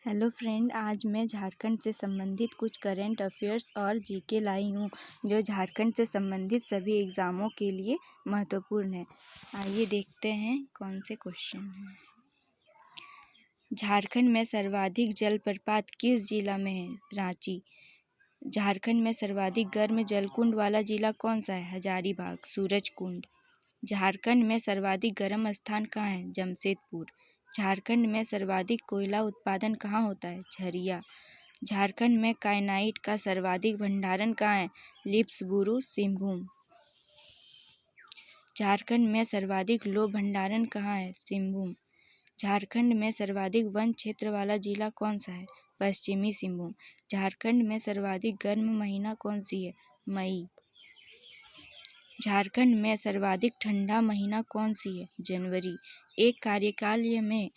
Hello friend, आज मैं झारखंड से संबंधित कुछ करंट अफेयर्स और जीके लाई हूँ जो झारखंड से संबंधित सभी एग्ज़ामों के लिए महत्वपूर्ण है। आइए देखते हैं कौन से क्वेश्चन हैं। झारखंड में सर्वाधिक जलप्रपात किस जिला में है? रांची। झारखंड में सर्वाधिक गर्म जलकुंड वाला जिला कौन सा है? हजारीबाग। सूरजकुंड। झारखंड में सर्वाधिक गर्म स्थान कहाँ है? जमशेदपुर। झारखंड में सर्वाधिक कोयला उत्पादन कहाँ होता है? झरिया। झारखंड में काइनाइट का सर्वाधिक भंडारण कहाँ है? लिप्सबुरु, सिंहभूम। झारखंड में सर्वाधिक लौह भंडारण कहाँ है? सिंहभूम। झारखंड में सर्वाधिक वन क्षेत्र वाला जिला कौन सा है? पश्चिमी सिंहभूम। झारखंड में सर्वाधिक गर्म महीना कौन सी है? मई। झारखंड में सर्वाधिक ठंडा महीना कौन सी है? जनवरी। एक कार्यकाल में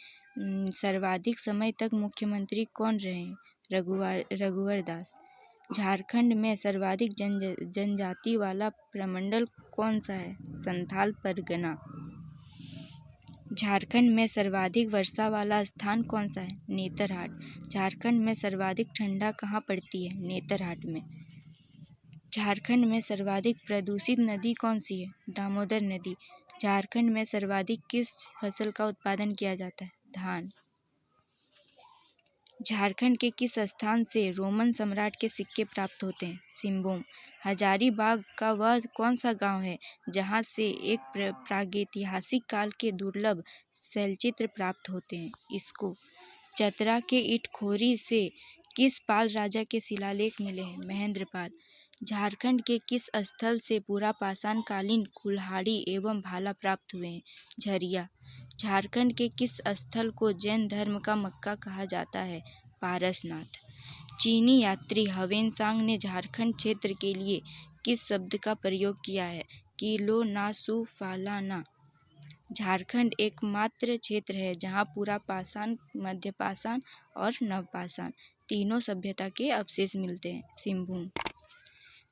सर्वाधिक समय तक मुख्यमंत्री कौन रहे हैं? रघुवर दास। झारखंड में सर्वाधिक जनजाति वाला प्रमंडल कौन सा है? संथाल परगना। झारखंड में सर्वाधिक वर्षा वाला स्थान कौन सा है? नेतरहाट। झारखंड में सर्वाधिक ठंडा कहाँ पड़ती है? नेतरहाट में। झारखंड में सर्वाधिक प्रदूषित नदी कौन सी है? दामोदर नदी। झारखंड में सर्वाधिक किस फसल का उत्पादन किया जाता है? धान। झारखंड के किस स्थान से रोमन सम्राट के सिक्के प्राप्त होते हैं? सिंहभूम। हजारीबाग का वह कौन सा गांव है जहां से एक प्रागैतिहासिक काल के दुर्लभ शैलचित्र प्राप्त होते हैं? इसको। चतरा के इटखोरी से किस पाल राजा के शिलालेख मिले हैं? महेंद्रपाल। झारखंड के किस स्थल से पुरापाषाण कालीन कुल्हाड़ी एवं भाला प्राप्त हुए हैं? झरिया। झारखंड के किस स्थल को जैन धर्म का मक्का कहा जाता है? पारसनाथ। चीनी यात्री हवेनसांग ने झारखंड क्षेत्र के लिए किस शब्द का प्रयोग किया है? किलो ना सु फालाना। झारखंड एकमात्र क्षेत्र है जहां पुरापाषाण, मध्यपाषाण और नवपाषाण तीनों सभ्यता के अवशेष मिलते हैं? सिंहभूम।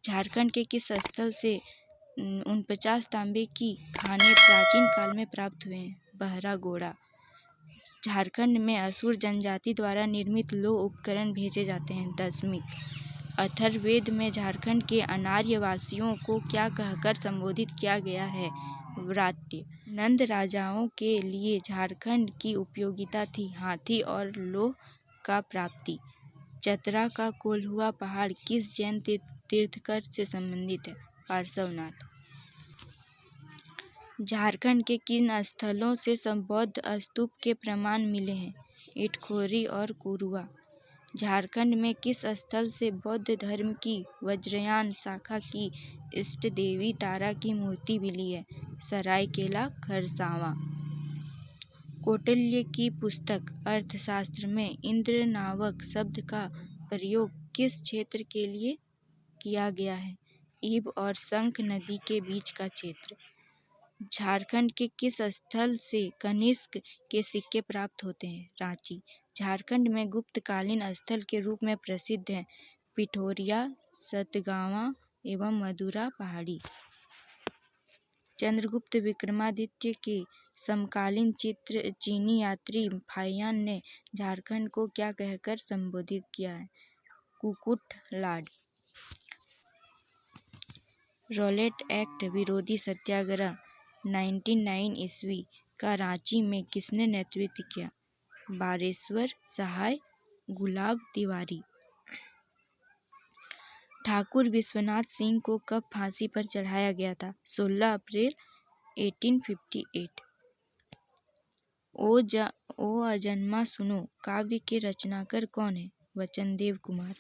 झारखंड के किस स्थल से 49 तांबे की खाने प्राचीन काल में प्राप्त हुए हैं? बहरागोड़ा। झारखंड में असुर जनजाति द्वारा निर्मित लौह उपकरण भेजे जाते हैं? दशमिक। अथर्ववेद में झारखंड के अनार्यवासियों को क्या कहकर संबोधित किया गया है? व्रात्य। नंद राजाओं के लिए झारखंड की उपयोगिता थी हाथी और लौह का प्राप्ति। चतरा का कोल्हुआ पहाड़ किस जैन तीर्थकर से संबंधित है? पार्श्वनाथ। झारखंड के किन स्थलों से बौद्ध स्तूप के प्रमाण मिले हैं? इटखोरी और कुरुआ। झारखंड में किस स्थल से बौद्ध धर्म की वज्रयान शाखा की इष्ट देवी तारा की मूर्ति मिली है? सरायकेला खरसावां। कौटिल्य की पुस्तक अर्थशास्त्र में इंद्र नावक शब्द का प्रयोग किस क्षेत्र के लिए किया गया है? ईब और शंख नदी के बीच का क्षेत्र। झारखंड के किस स्थल से कनिष्क के सिक्के प्राप्त होते हैं? रांची। झारखंड में गुप्तकालीन स्थल के रूप में प्रसिद्ध हैं पिठोरिया, सतगावा एवं मधुरा पहाड़ी। चंद्रगुप्त विक्रमादित्य के समकालीन चीनी यात्री फाहियान ने झारखंड को क्या कहकर संबोधित किया है? कुकुट लाड। रॉलेट एक्ट विरोधी सत्याग्रह 1909 ईस्वी का रांची में किसने नेतृत्व किया? बारेश्वर सहाय, गुलाब तिवारी। ठाकुर विश्वनाथ सिंह को कब फांसी पर चढ़ाया गया था? 16 अप्रैल 1858। ओ अजन्मा सुनो काव्य के रचनाकार कौन है? Vachandev Kumar.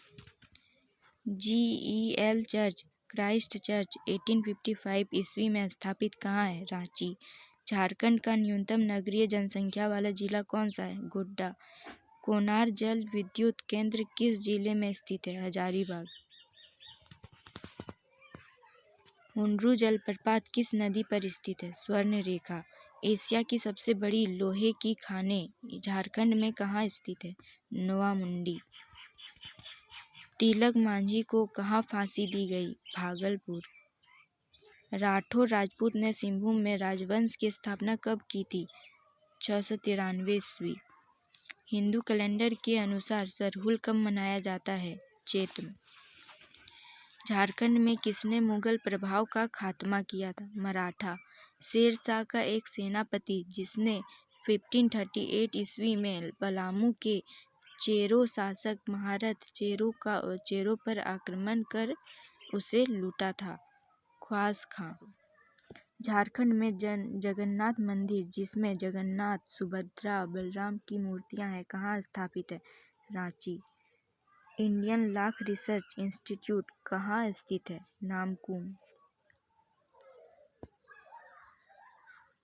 GEL church Christ church 1855 ईस्वी में स्थापित कहाँ है? रांची। झारखंड का न्यूनतम नगरीय जनसंख्या वाला जिला कौन सा है? गोड्डा। कोनार जल विद्युत केंद्र किस जिले में स्थित है? हजारीबाग। हुंड्रू जलप्रपात किस नदी पर स्थित है? स्वर्णरेखा। एशिया की सबसे बड़ी लोहे की खानें झारखंड में कहाँ स्थित है? नोवामुंडी। तिलक मांझी को कहाँ फांसी दी गई? भागलपुर। राठौर राजपूत ने सिंहभूम में राजवंश की स्थापना कब की थी? 693 ईस्वी। हिंदू कैलेंडर के अनुसार सरहुल कब मनाया जाता है? चैत्र। झारखंड में किसने मुगल प्रभाव का खात्मा किया था? मराठा। शेर शाह का एक सेनापति जिसने 1538 ईस्वी में पलामू के चेरो शासक महारथ चेरो पर आक्रमण कर उसे लूटा था। ख्वास खां। झारखंड में जगन्नाथ मंदिर जिसमें जगन्नाथ, सुभद्रा, बलराम की मूर्तियां हैं, कहाँ स्थापित है? Ranchi. Indian lakh research institute कहाँ स्थित है? नामकुम।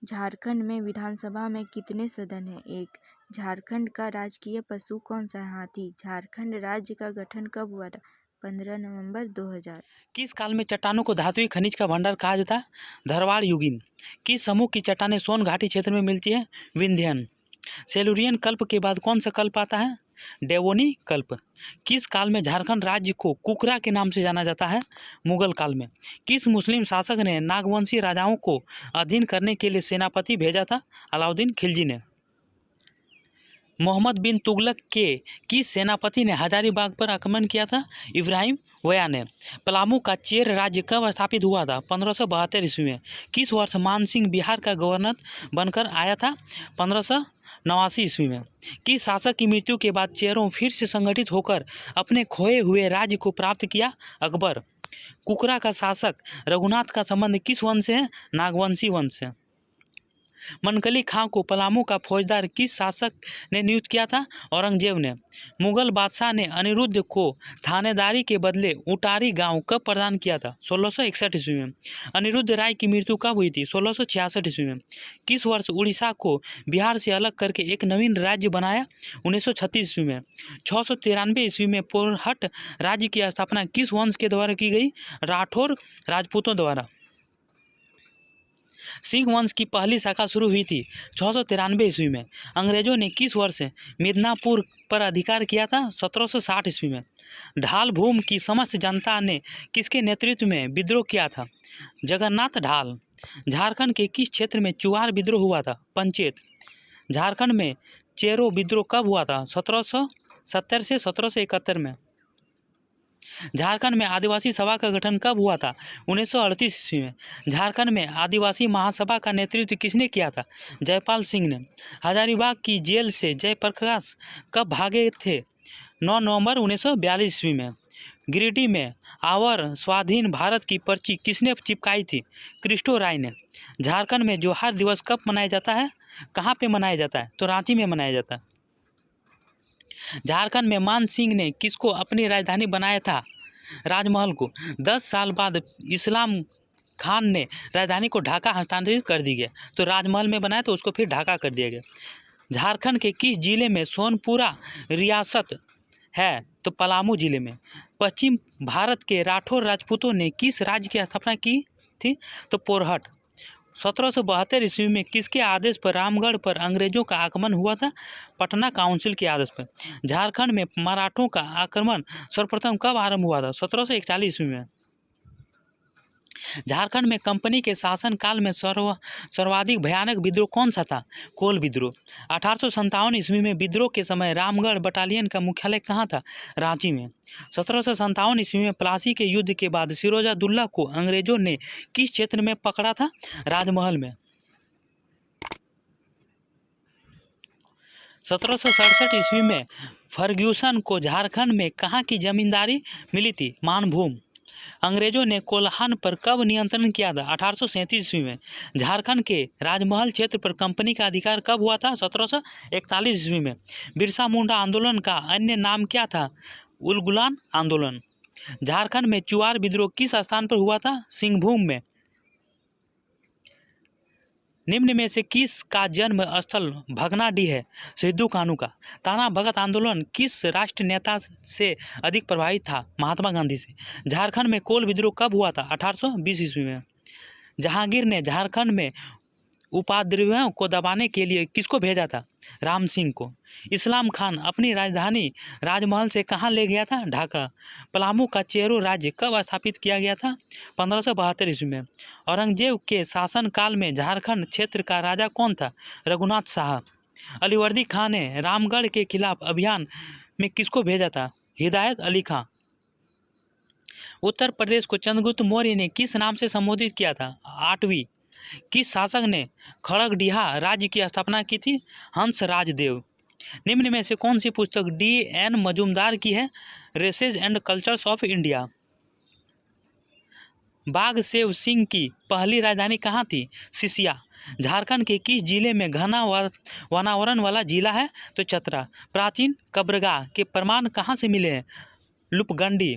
झारखंड में विधानसभा में कितने सदन हैं? 1। झारखंड का राजकीय पशु कौन सा है? हाथी। झारखंड राज्य का गठन कब हुआ था? 15 नवंबर 2000। किस काल में चट्टानों को धातुई खनिज का भंडार कहा जाता है? धरवाड़ युगीन। किस समूह की चट्टानें सोन घाटी क्षेत्र में मिलती है? विंध्यन। सेलुरियन कल्प के बाद कौन सा कल्प आता है? डेवोनी कल्प। किस काल में झारखंड राज्य को कुकरा के नाम से जाना जाता है? मुगल काल में। किस मुस्लिम शासक ने नागवंशी राजाओं को अधीन करने के लिए सेनापति भेजा था? अलाउद्दीन खिलजी ने। मोहम्मद बिन तुगलक के किस सेनापति ने हजारीबाग पर आक्रमण किया था? इब्राहिम वया ने। पलामू का चेर राज्य कब स्थापित हुआ था? 1572 ईस्वी में। किस वर्ष मानसिंह बिहार का गवर्नर बनकर आया था? 1589 ईस्वी में। किस शासक की मृत्यु के बाद चेरों फिर से संगठित होकर अपने खोए हुए राज्य को प्राप्त किया? अकबर। कुकरा का शासक रघुनाथ का संबंध किस वंश से है? नागवंशी वंश से। मनकली खां को पलामू का फौजदार किस शासक ने नियुक्त किया था? औरंगजेब ने। मुगल बादशाह ने अनिरुद्ध को थानेदारी के बदले उटारी गांव कब प्रदान किया था? 1661 ईस्वी में। अनिरुद्ध राय की मृत्यु कब हुई थी? 1666 ईस्वी में। किस वर्ष उड़ीसा को बिहार से अलग करके एक नवीन राज्य बनाया? 1936 ईस्वी में। 693 ईस्वी में पोरहट राज्य की स्थापना किस वंश के द्वारा की गई? राठौर राजपूतों द्वारा। सिंह वंश की पहली शाखा शुरू हुई थी 693 ईस्वी में। अंग्रेजों ने किस वर्ष मिदनापुर पर अधिकार किया था? 1760 ईस्वी में। ढाल भूमि की समस्त जनता ने किसके नेतृत्व में विद्रोह किया था? जगन्नाथ ढाल। झारखंड के किस क्षेत्र में चुआर विद्रोह हुआ था? पंचेत। झारखंड में चेरो विद्रोह कब हुआ था? 1770 से 1771 में। झारखंड में आदिवासी सभा का गठन कब हुआ था? 1938 ईस्वी में। झारखंड में आदिवासी महासभा का नेतृत्व किसने किया था? जयपाल सिंह ने। हजारीबाग की जेल से जयप्रकाश कब भागे थे? 9 नवंबर 1942 ईस्वी में। गिरिडीह में आवर स्वाधीन भारत की पर्ची किसने चिपकाई थी? क्रिस्टो राय ने। झारखंड में जोहार दिवस कब मनाया जाता है? कहाँ पे मनाया जाता है? तो रांची में मनाया जाता है। झारखंड में मान सिंह ने किसको अपनी राजधानी बनाया था? राजमहल को। 10 साल बाद इस्लाम खान ने राजधानी को ढाका हस्तांतरित कर दी गया, तो राजमहल में बनाया तो उसको फिर ढाका कर दिया गया। झारखंड के किस जिले में सोनपुरा रियासत है? तो पलामू जिले में। पश्चिम भारत के राठौर राजपूतों ने किस राज्य की स्थापना की थी? तो पोरहट। 1772 ईस्वी में किसके आदेश पर रामगढ़ पर अंग्रेजों का आक्रमण हुआ था? पटना काउंसिल के आदेश पर। झारखंड में मराठों का आक्रमण सर्वप्रथम कब आरंभ हुआ था? 1741 ईस्वी में। झारखंड में कंपनी के शासन काल में सर्वाधिक भयानक विद्रोह कौन सा था? कोल विद्रोह। 1857 ईस्वी में विद्रोह के समय रामगढ़ बटालियन का मुख्यालय कहाँ था? रांची में। 1757 ईस्वी में प्लासी के युद्ध के बाद सिरोजादुल्ला को अंग्रेजों ने किस क्षेत्र में पकड़ा था? राजमहल में। 1767 ईस्वी में फर्ग्यूसन को झारखंड में कहाँ की जमींदारी मिली थी? मानभूम। अंग्रेजों ने कोल्हान पर कब नियंत्रण किया था? 1837 ईस्वी में। झारखंड के राजमहल क्षेत्र पर कंपनी का अधिकार कब हुआ था? 1741 ईस्वी में। बिरसा मुंडा आंदोलन का अन्य नाम क्या था? उलगुलान आंदोलन। झारखंड में चुआर विद्रोह किस स्थान पर हुआ था? सिंहभूम में। निम्न में से किस का जन्म स्थल भगनाडीह है? सिद्धू कान्हू का। ताना भगत आंदोलन किस राष्ट्र नेता से अधिक प्रभावित था? महात्मा गांधी से। झारखंड में कोल विद्रोह कब हुआ था? 1820 ईस्वी में। जहांगीर ने झारखंड में उपद्रवियों को दबाने के लिए किसको भेजा था? राम सिंह को। इस्लाम खान अपनी राजधानी राजमहल से कहाँ ले गया था? ढाका। पलामू का चेरो राज्य कब स्थापित किया गया था? 1572 ईस्वी में। औरंगजेब के शासनकाल में झारखंड क्षेत्र का राजा कौन था? रघुनाथ शाह। अलीवर्दी खां ने रामगढ़ के खिलाफ अभियान में किसको भेजा था? हिदायत अली खां। उत्तर प्रदेश को चंद्रगुप्त मौर्य ने किस नाम से संबोधित किया था? आठवीं। किस शासक ने खड़गडिहा राज्य की स्थापना की थी? हंसराज देव। निम्न में से कौन सी पुस्तक D.N. मजूमदार की है? Races and cultures of India. बाघ सेव सिंह की पहली राजधानी कहाँ थी? सिसिया। झारखंड के किस जिले में घना वनावरण वाला जिला है? तो चतरा। प्राचीन कब्रगाह के प्रमाण कहाँ से मिले हैं? लुपगंडी।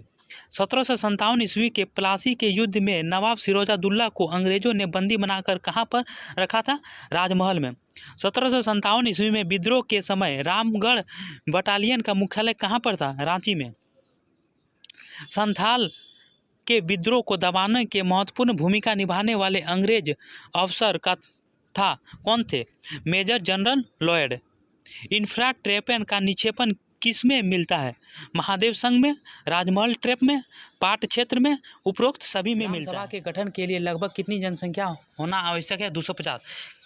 1757 ईस्वी के प्लासी के युद्ध में नवाब सिरोजादुल्ला को अंग्रेजों ने बंदी बनाकर कहाँ पर रखा था? राजमहल में। 1757 ईस्वी में विद्रोह के समय रामगढ़ बटालियन का मुख्यालय कहाँ पर था? रांची में। संथाल के विद्रोह को दबाने के महत्वपूर्ण भूमिका निभाने वाले अंग्रेज अफसर का था कौन थे? Major general Lloyd. इंफ्राट्रेपेन का निक्षेपण किसमें मिलता है? महादेव संघ में, राजमहल ट्रेप में, पाट क्षेत्र में, उपरोक्त सभी में मिलता है। सभा के गठन के लिए लगभग कितनी जनसंख्या होना आवश्यक है? 250।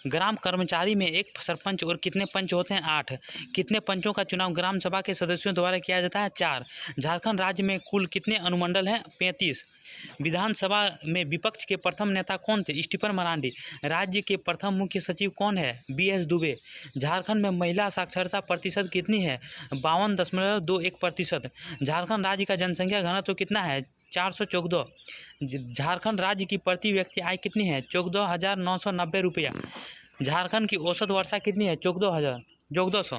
ग्राम कर्मचारी में एक सरपंच और कितने पंच होते हैं? 8। कितने पंचों का चुनाव ग्राम सभा के सदस्यों द्वारा किया जाता है? 4। झारखंड राज्य में कुल कितने अनुमंडल हैं? 35। विधानसभा में विपक्ष के प्रथम नेता कौन थे? स्टीफन मरांडी। राज्य के प्रथम मुख्य सचिव कौन है? BS दुबे। झारखंड में महिला साक्षरता प्रतिशत कितनी है? 52.21%। झारखंड राज्य का जनसंख्या घनत्व कितना है? 414। झारखंड राज्य की प्रति व्यक्ति आय कितनी है? 14,990 रुपया। झारखंड की औसत वर्षा कितनी है? 14,100।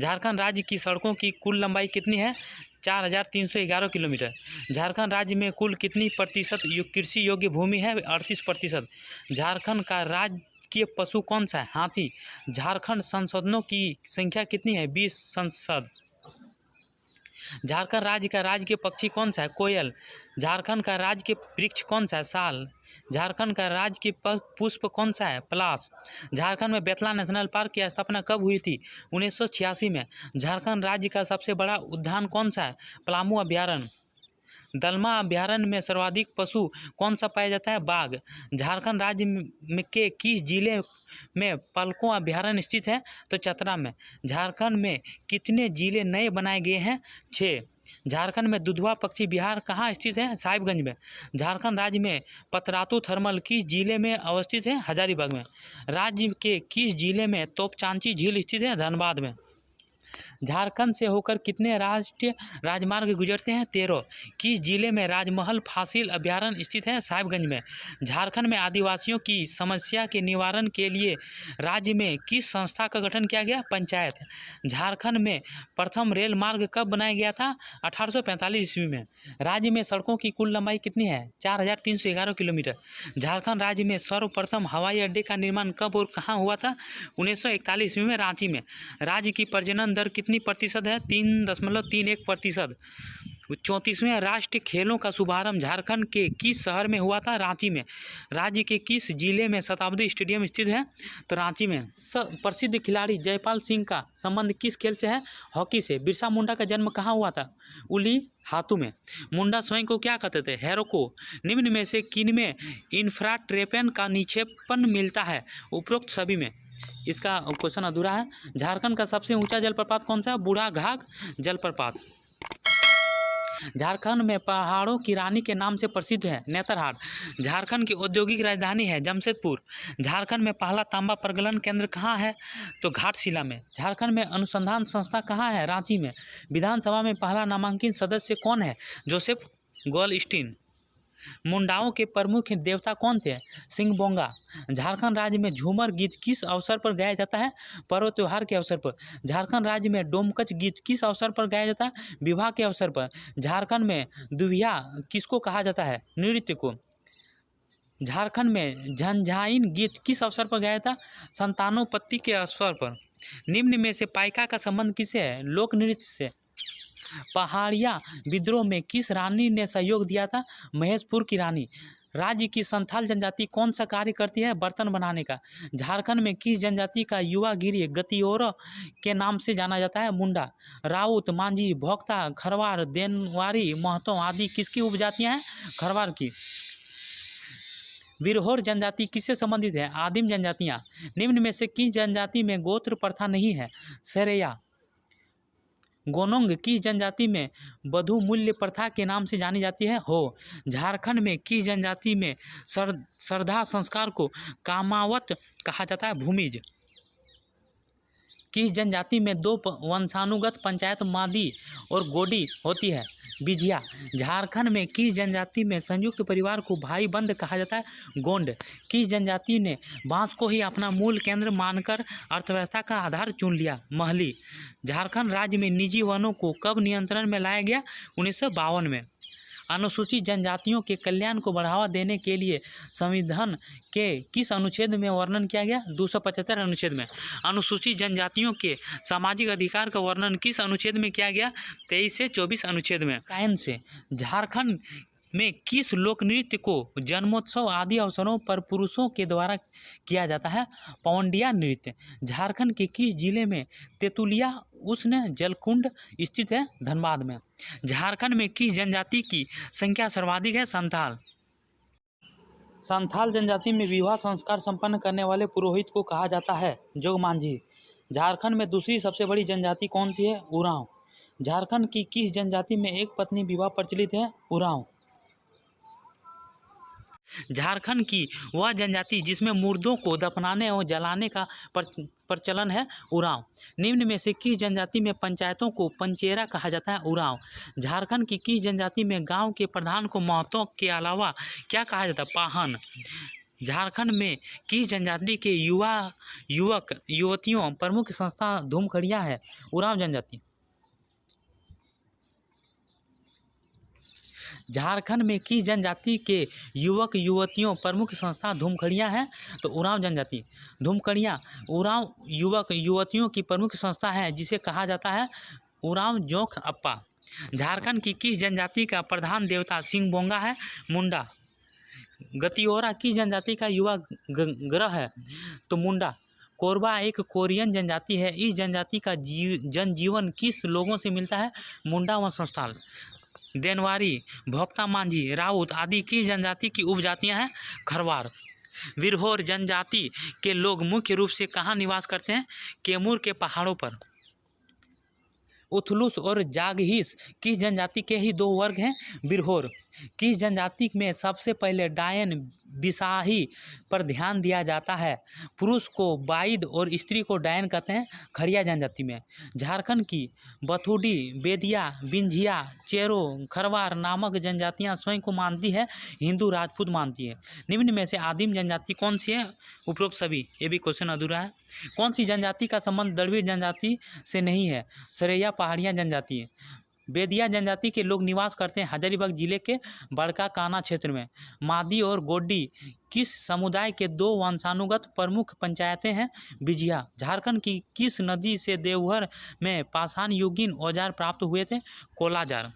झारखंड राज्य की सड़कों की कुल लंबाई कितनी है? 4,311 किलोमीटर। झारखंड राज्य में कुल कितनी प्रतिशत कृषि योग्य भूमि है? 38%। झारखंड का राजकीय पशु कौन सा है? हाथी। झारखंड संसदों की संख्या कितनी है? 20 संसद। झारखंड राज्य का राजकीय पक्षी कौन सा है? कोयल। झारखंड का राजकीय वृक्ष कौन सा है? साल। झारखंड का राजकीय पुष्प कौन सा है? पलाश। झारखंड में बेतला नेशनल पार्क की स्थापना कब हुई थी? 1986 में। झारखंड राज्य का सबसे बड़ा उद्यान कौन सा है? पलामू अभ्यारण्य। दलमा अभ्यारण्य में सर्वाधिक पशु कौन सा पाया जाता है? बाघ। झारखंड राज्य में के किस जिले में पलकों अभ्यारण्य स्थित है? तो चतरा में। झारखंड में कितने जिले नए बनाए गए हैं? 6। झारखंड में दुधवा पक्षी विहार कहाँ स्थित है? साहिबगंज में। झारखंड राज्य में पतरातू थर्मल किस जिले में अवस्थित है? हजारीबाग में। राज्य के किस जिले में तोपचांची झील स्थित है? धनबाद में। झारखंड से होकर कितने राष्ट्रीय राजमार्ग गुजरते हैं? 13। किस जिले में राजमहल फासिल अभ्यारण्य स्थित है? साहिबगंज में। झारखंड में आदिवासियों की समस्या के निवारण के लिए राज्य में किस संस्था का गठन किया गया? पंचायत। झारखंड में प्रथम रेल मार्ग कब बनाया गया था? 1845 ईस्वी में। राज्य में सड़कों की कुल लंबाई कितनी है? 4,311 किलोमीटर। झारखंड राज्य में सर्वप्रथम हवाई अड्डे का निर्माण कब और कहाँ हुआ था? 1941 ईस्वी में, रांची में। राज्य की प्रजनन दर कितनी प्रतिशत है? 3.31%। 34वें राष्ट्रीय खेलों का शुभारंभ झारखंड के किस शहर में हुआ था? रांची में। राज्य के किस जिले में शताब्दी स्टेडियम स्थित है? तो रांची में। प्रसिद्ध खिलाड़ी जयपाल सिंह का संबंध किस खेल से है? हॉकी से। बिरसा मुंडा का जन्म कहाँ हुआ था? उली हाथू में। मुंडा स्वयं को क्या कहते थे? हेरोको। निम्न में से किनमें इंफ्राट्रेपेन का निक्षेपण मिलता है? उपरोक्त सभी में। इसका क्वेश्चन अधूरा है। झारखंड का सबसे ऊंचा जलप्रपात कौन सा है? बूढ़ाघाघ जलप्रपात। झारखंड में पहाड़ों की रानी के नाम से प्रसिद्ध है नेतरहाट। झारखंड की औद्योगिक राजधानी है जमशेदपुर। झारखंड में पहला तांबा प्रगलन केंद्र कहाँ है? तो घाटशिला में। झारखंड में अनुसंधान संस्था कहाँ है? रांची में। विधानसभा में पहला नामांकित सदस्य कौन है? Joseph Goldstein. मुंडाओं के प्रमुख देवता कौन थे? सिंहबोंगा। झारखंड राज्य में झूमर गीत किस अवसर पर गाया जाता है? पर्व त्योहार के अवसर पर। झारखंड राज्य में डोमकच गीत किस अवसर पर गाया जाता है? विवाह के अवसर पर। झारखंड में दुविया किसको कहा जाता है? नृत्य को। झारखंड में झंझाइन गीत किस अवसर पर गाया था? संतानोपत्ति के अवसर पर। निम्न में से पाइका का संबंध किससे है? लोक नृत्य से। पहाड़िया विद्रोह में किस रानी ने सहयोग दिया था? महेशपुर की रानी। राज्य की संथाल जनजाति कौन सा कार्य करती है? बर्तन बनाने का। झारखंड में किस जनजाति का युवागिरी गतियोर के नाम से जाना जाता है? मुंडा। राउत, मांझी, भोक्ता, खरवार, देनवारी, महतो आदि किसकी उपजातियां हैं? खरवार की। विरहोर जनजाति किससे संबंधित है? आदिम जनजातियाँ। निम्न में से किस जनजाति में गोत्र प्रथा नहीं है? सरेया। गोनोंग किस जनजाति में बधू मूल्य प्रथा के नाम से जानी जाती है? हो। झारखंड में किस जनजाति में श्रद्धा संस्कार को कामावत कहा जाता है? भूमिज। किस जनजाति में दो वंशानुगत पंचायत मादी और गोडी होती है? बिझिया। झारखंड में किस जनजाति में संयुक्त परिवार को भाई बंद कहा जाता है? गोंड। किस जनजाति ने बांस को ही अपना मूल केंद्र मानकर अर्थव्यवस्था का आधार चुन लिया? महली। झारखंड राज्य में निजी वनों को कब नियंत्रण में लाया गया? 1952 में। अनुसूचित जनजातियों के कल्याण को बढ़ावा देने के लिए संविधान के किस अनुच्छेद में वर्णन किया गया? 275 अनुच्छेद में। अनुसूचित जनजातियों के सामाजिक अधिकार का वर्णन किस अनुच्छेद में किया गया? 23 से 24 अनुच्छेद में। गायन से झारखंड में किस लोक नृत्य को जन्मोत्सव आदि अवसरों पर पुरुषों के द्वारा किया जाता है? पौंडिया नृत्य। झारखंड के किस जिले में तेतुलिया उष्ण जलकुंड स्थित है? धनबाद में। झारखंड में किस जनजाति की संख्या सर्वाधिक है? संथाल। संथाल जनजाति में विवाह संस्कार संपन्न करने वाले पुरोहित को कहा जाता है जोगमांझी। झारखंड में दूसरी सबसे बड़ी जनजाति कौन सी है? उरांव। झारखंड की किस जनजाति में एक पत्नी विवाह प्रचलित है? उरांव। झारखंड की वह जनजाति जिसमें मुर्दों को दफनाने और जलाने का प्रचलन है? उरांव। निम्न में से किस जनजाति में पंचायतों को पंचेरा कहा जाता है? उरांव। झारखंड की किस जनजाति में गांव के प्रधान को महतों के अलावा क्या कहा जाता है? पाहन। झारखंड में किस जनजाति के युवक युवतियों प्रमुख संस्था धूमखड़िया है? उरांव जनजाति। झारखंड में किस जनजाति के युवक युवतियों प्रमुख संस्था धूमखड़िया है? तो उरांव जनजाति। धूमखड़िया उरांव युवक युवतियों की प्रमुख संस्था है जिसे कहा जाता है उरांव जोंक अप्पा। झारखंड की किस जनजाति का प्रधान देवता सिंहबोंगा है? मुंडा। गतियोरा किस जनजाति का युवा ग्रह है? तो मुंडा। कोरबा एक कोरियन जनजाति है। इस जनजाति का जनजीवन किस लोगों से मिलता है? मुंडा व संस्थाल। देनवारी, भोक्ता मांझी, राउत आदि किस जनजाति की उपजातियां हैं? खरवार। विरहोर जनजाति के लोग मुख्य रूप से कहाँ निवास करते हैं? कैमूर के पहाड़ों पर। उथलुस और जागहीस किस जनजाति के ही दो वर्ग हैं? बिरहोर। किस जनजाति में सबसे पहले डायन बिसाही पर ध्यान दिया जाता है? पुरुष को बाइद और स्त्री को डायन कहते हैं। खड़िया जनजाति में। झारखंड की बथुडी, बेदिया, बिंझिया, चेरो, खरवार नामक जनजातियां स्वयं को मानती है हिंदू राजपूत मानती है। निम्न में से आदिम जनजाति कौन सी है? उपरोक्त सभी। ये भी क्वेश्चन अधूरा है। कौन सी जनजाति का संबंध द्रविड़ जनजाति से नहीं है? सरैया पहाड़िया जनजाति है। बेदिया जनजाति के लोग निवास करते हैं हजारीबाग जिले के बड़का काना क्षेत्र में। मादी और गोड्डी किस समुदाय के दो वंशानुगत प्रमुख पंचायतें हैं? बिझिया। झारखंड की किस नदी से देवघर में पाषाण युगीन औजार प्राप्त हुए थे? कोलाजार।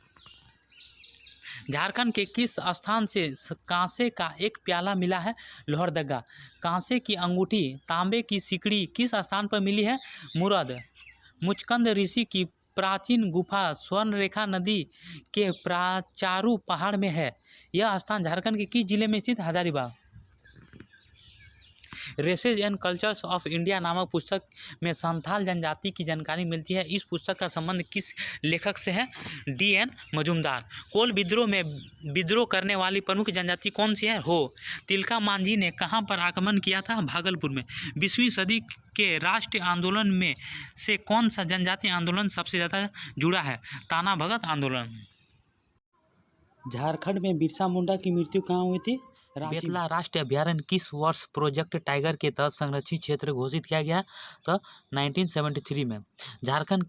झारखंड के किस स्थान से कांसे का एक प्याला मिला है? लोहरदगा। कांसे की अंगूठी, तांबे की सिकड़ी किस स्थान पर मिली है? मुरद। मुचकंद ऋषि की प्राचीन गुफा स्वर्णरेखा नदी के प्राचारू पहाड़ में है। यह स्थान झारखंड के किस जिले में स्थित? Hazaribagh. Races and cultures of India नामक पुस्तक में संथाल जनजाति की जानकारी मिलती है। इस पुस्तक का संबंध किस लेखक से है? D.N. मजूमदार। कोल विद्रोह में विद्रोह करने वाली प्रमुख जनजाति कौन सी है? हो। तिलका मांझी ने कहाँ पर आक्रमण किया था? भागलपुर में। 20वीं सदी के राष्ट्रीय आंदोलन में से कौन सा जनजातीय आंदोलन सबसे ज़्यादा जुड़ा है? ताना भगत आंदोलन। झारखंड में बिरसा मुंडा की मृत्यु कहाँ हुई थी? बेतला राष्ट्रीय अभयारण्य किस वर्ष प्रोजेक्ट टाइगर के तहत संरक्षित क्षेत्र घोषित किया गया? तो 1973 में। झारखंड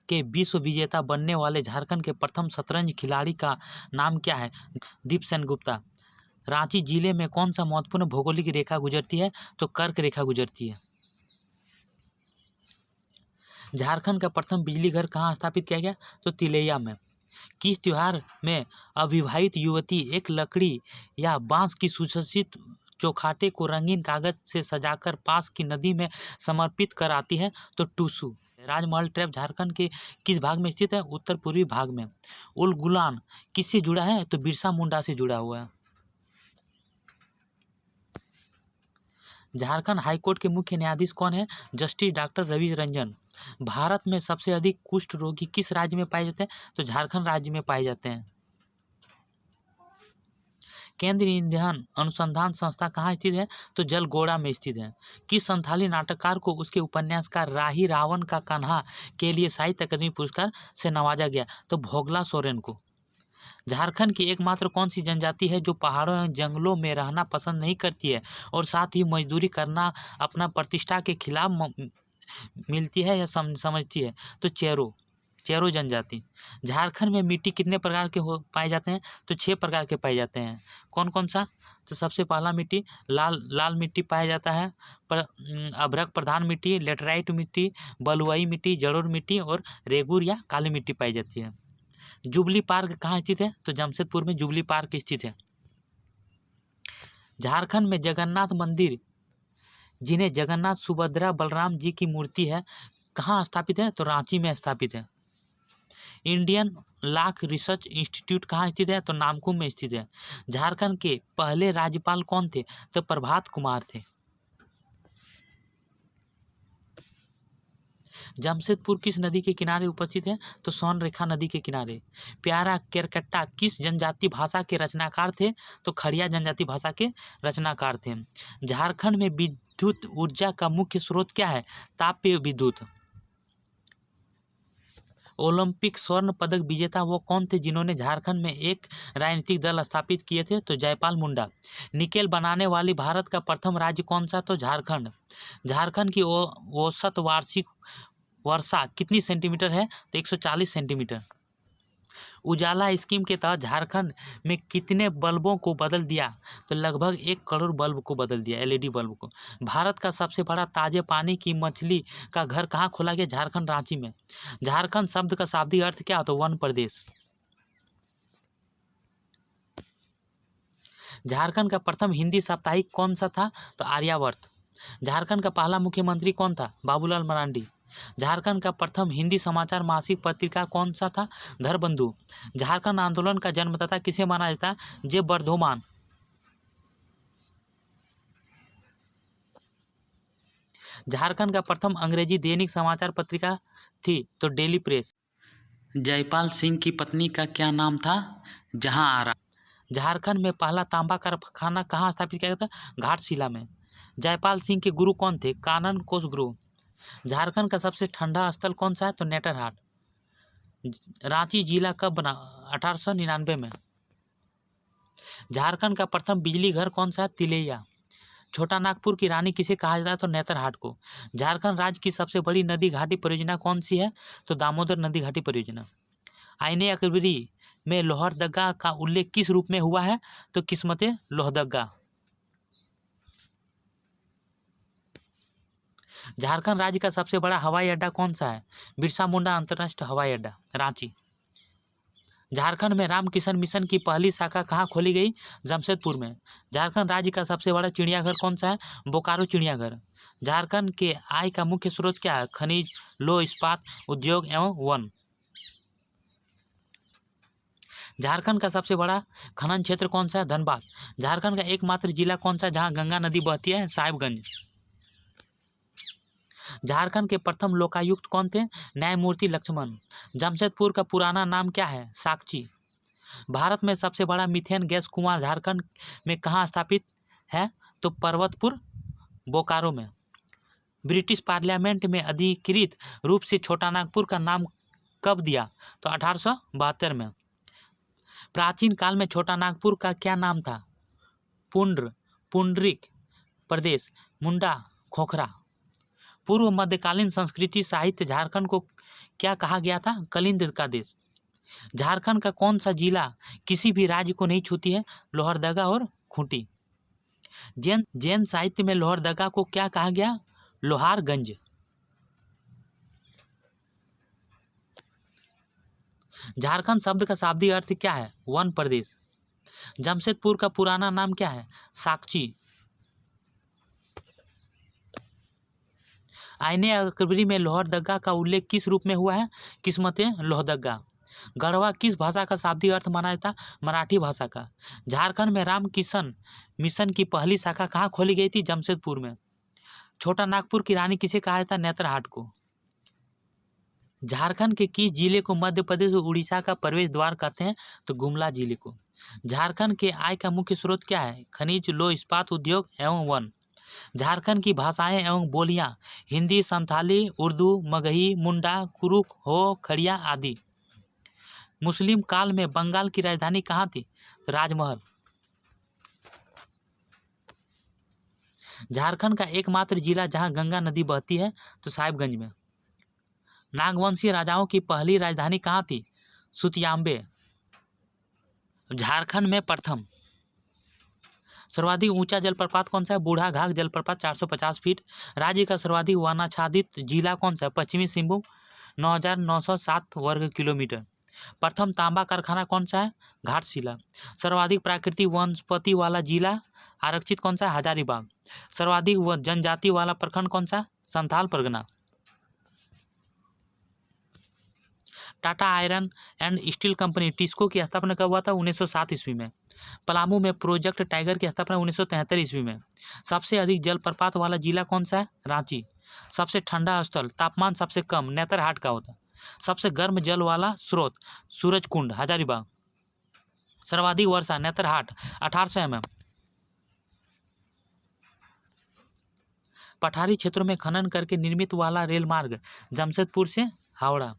के विश्व विजेता बनने वाले झारखंड के प्रथम शतरंज खिलाड़ी का नाम क्या है? दीप सेन गुप्ता। रांची जिले में कौन सा महत्वपूर्ण भौगोलिक रेखा गुजरती है? तो कर्क रेखा गुजरती है। झारखंड का प्रथम बिजली घर कहाँ स्थापित किया गया? तो तिलैया में। किस त्योहार में अविवाहित युवती एक लकड़ी या बांस की सुसज्जित चौखाटे को रंगीन कागज से सजाकर पास की नदी में समर्पित कर आती है? तो टूसू। राजमहल ट्रैप झारखंड के किस भाग में स्थित है? उत्तर पूर्वी भाग में। उलगुलान किससे जुड़ा है? तो बिरसा मुंडा से जुड़ा हुआ है। झारखंड हाईकोर्ट के मुख्य न्यायाधीश कौन है? Justice doctor Ravi Ranjan. भारत में सबसे अधिक कुष्ठ रोगी किस राज्य में पाए जाते हैं? तो झारखंड राज्य में पाए जाते हैं। केंद्रीय ईंधन अनुसंधान संस्था कहाँ स्थित है? तो जलगोड़ा में स्थित है। किस संथाली नाटककार को उसके उपन्यासकार राही रावण का कान्हा के लिए साहित्य अकादमी पुरस्कार से नवाजा गया? तो भोगला सोरेन को। झारखंड की एकमात्र कौन सी जनजाति है जो पहाड़ों एवं जंगलों में रहना पसंद नहीं करती है और साथ ही मजदूरी करना अपना प्रतिष्ठा के खिलाफ मिलती है या समझती है? तो चेरो जनजाति। झारखंड में मिट्टी कितने प्रकार के पाए जाते हैं? तो 6 प्रकार के पाए जाते हैं। कौन कौन सा? तो सबसे पहला मिट्टी लाल मिट्टी पाया जाता है, अभ्रक प्रधान मिट्टी, लेटराइट मिट्टी, बलुआई मिट्टी, जलोढ़ मिट्टी और रेगुर या काली मिट्टी पाई जाती है। जुबली पार्क कहाँ स्थित है? तो जमशेदपुर में जुबली पार्क स्थित है। झारखंड में जगन्नाथ मंदिर, जिन्हें जगन्नाथ सुभद्रा बलराम जी की मूर्ति है, कहाँ स्थापित है? तो रांची में स्थापित है। इंडियन लाख रिसर्च इंस्टीट्यूट कहाँ स्थित है? तो नामकुम में स्थित है। झारखंड के पहले राज्यपाल कौन थे? तो प्रभात कुमार थे। जमशेदपुर किस नदी के किनारे उपस्थित है? तो सोनरेखा नदी के किनारे। प्यारा केरकट्टा किस जनजाति भाषा के रचनाकार थे? तो खड़िया जनजाति भाषा के रचनाकार थे। झारखंड में विद्युत ऊर्जा का मुख्य स्रोत क्या है? तापीय विद्युत। ओलंपिक स्वर्ण पदक विजेता वो कौन थे जिन्होंने झारखंड में एक राजनीतिक दल स्थापित किए थे? तो जयपाल मुंडा। निकेल बनाने वाली भारत का प्रथम राज्य कौन सा? तो झारखंड। झारखंड की औसत वार्षिक वर्षा कितनी सेंटीमीटर है? तो 140 सेंटीमीटर। उजाला स्कीम के तहत झारखंड में कितने बल्बों को बदल दिया? तो लगभग 1 करोड़ बल्ब को बदल दिया, एलईडी बल्ब को। भारत का सबसे बड़ा ताजे पानी की मछली का घर कहाँ खोला गया? झारखंड रांची में। झारखंड शब्द का शाब्दिक अर्थ क्या होता है? वन प्रदेश। झारखंड का प्रथम हिंदी साप्ताहिक कौन सा था? तो आर्यावर्त। झारखंड का पहला मुख्यमंत्री कौन था? बाबूलाल मरांडी। झारखंड का प्रथम हिंदी समाचार मासिक पत्रिका कौन सा था? धरबंधु। झारखंड आंदोलन का जन्मदाता किसे माना जाता है? जे बर्धमान। झारखंड का प्रथम अंग्रेजी दैनिक समाचार पत्रिका थी? तो डेली प्रेस। जयपाल सिंह की पत्नी का क्या नाम था? जहां आरा। झारखंड में पहला तांबा कारखाना कहाँ स्थापित किया गया था? घाटशिला में। जयपाल सिंह के गुरु कौन थे? कानन कोश गुरु। झारखंड का सबसे ठंडा स्थल कौन सा है? तो नेतरहाट। रांची जिला कब बना? 1899 में। झारखंड का प्रथम बिजली घर कौन सा है? तिलैया। छोटा नागपुर की रानी किसे कहा जाता है? तो नेतरहाट को। झारखंड राज्य की सबसे बड़ी नदी घाटी परियोजना कौन सी है? तो दामोदर नदी घाटी परियोजना। आईने अकबरी में लोहरदगा का उल्लेख किस रूप में हुआ है? तो किस्मते लोहरदगा। झारखंड राज्य का सबसे बड़ा हवाई अड्डा कौन सा है? बिरसा मुंडा अंतर्राष्ट्रीय हवाई अड्डा, रांची। झारखंड में रामकिशन मिशन की पहली शाखा कहाँ खोली गई? जमशेदपुर में। झारखंड राज्य का सबसे बड़ा चिड़ियाघर कौन सा है? बोकारो चिड़ियाघर। झारखंड के आय का मुख्य स्रोत क्या है? खनिज, लौह इस्पात, उद्योग एवं वन। झारखंड का सबसे बड़ा खनन क्षेत्र कौन सा है? धनबाद। झारखंड का एकमात्र जिला कौन सा है जहाँ गंगा नदी बहती है? साहिबगंज। झारखंड के प्रथम लोकायुक्त कौन थे? न्यायमूर्ति लक्ष्मण। जमशेदपुर का पुराना नाम क्या है? साकची। भारत में सबसे बड़ा मीथेन गैस कुआं झारखंड में कहाँ स्थापित है? तो पर्वतपुर, बोकारो में। ब्रिटिश पार्लियामेंट में अधिकृत रूप से छोटा नागपुर का नाम कब दिया? तो 1872 में। प्राचीन काल में छोटा नागपुर का क्या नाम था? पुंड्र, पुंडरिक प्रदेश, मुंडा, खोखरा। पूर्व मध्यकालीन संस्कृति साहित्य झारखंड को क्या कहा गया था? कलिंद का देश। झारखंड का कौन सा जिला किसी भी राज्य को नहीं छूती है? लोहरदगा और खूंटी। जैन साहित्य में लोहरदगा को क्या कहा गया? लोहारगंज। झारखंड शब्द का शाब्दिक अर्थ क्या है? वन प्रदेश। जमशेदपुर का पुराना नाम क्या है? साकची। आईने अकबरी में लोहरदगा का उल्लेख किस रूप में हुआ है? किस्मते लोहरदगा। गढ़वा किस भाषा का शाब्दिक अर्थ माना जाता? मराठी भाषा का। झारखंड में रामकिशन मिशन की पहली शाखा कहाँ खोली गई थी? जमशेदपुर में। छोटा नागपुर की रानी किसे कहा जाता है? नेतरहाट को। झारखंड के किस जिले को मध्य प्रदेश और उड़ीसा का प्रवेश द्वार कहते हैं? तो गुमला जिले को। झारखंड के आय का मुख्य स्रोत क्या है? खनिज, लौह इस्पात उद्योग एवं वन। झारखंड की भाषाएं एवं बोलियां हिंदी, संथाली, उर्दू, मगही, मुंडा, कुरुक, हो, खड़िया आदि। मुस्लिम काल में बंगाल की राजधानी कहाँ थी? राजमहल। झारखंड का एकमात्र जिला जहां गंगा नदी बहती है तो साहिबगंज में। नागवंशीय राजाओं की पहली राजधानी कहाँ थी? सुतियाम्बे। झारखंड में प्रथम सर्वाधिक ऊंचा जलप्रपात कौन सा है? बूढ़ा घाघ जलप्रपात 450 फीट। राज्य का सर्वाधिक वनाच्छादित जिला कौन सा है? पश्चिमी सिंहभूम 9,907 वर्ग किलोमीटर। प्रथम तांबा कारखाना कौन सा है? घाटशिला। सर्वाधिक प्राकृतिक वनस्पति वाला जिला आरक्षित कौन सा है? हजारीबाग। सर्वाधिक जनजाति वाला प्रखंड कौन सा? Santhal Pargana. Tata iron and steel company TISCO की स्थापना कब हुआ था? 1907 ईस्वी में। पलामू में प्रोजेक्ट टाइगर की स्थापना 1973 ईस्वी में। सबसे अधिक जलप्रपात वाला जिला कौन सा है? रांची। सबसे ठंडा स्थल, तापमान सबसे कम, नेतरहाट का होता है। सबसे गर्म जल वाला स्रोत सूरजकुंड, हजारीबाग। सर्वाधिक वर्षा नेतरहाट 1800 mm। पठारी क्षेत्रों में खनन करके निर्मित वाला रेल मार्ग जमशेदपुर से हावड़ा।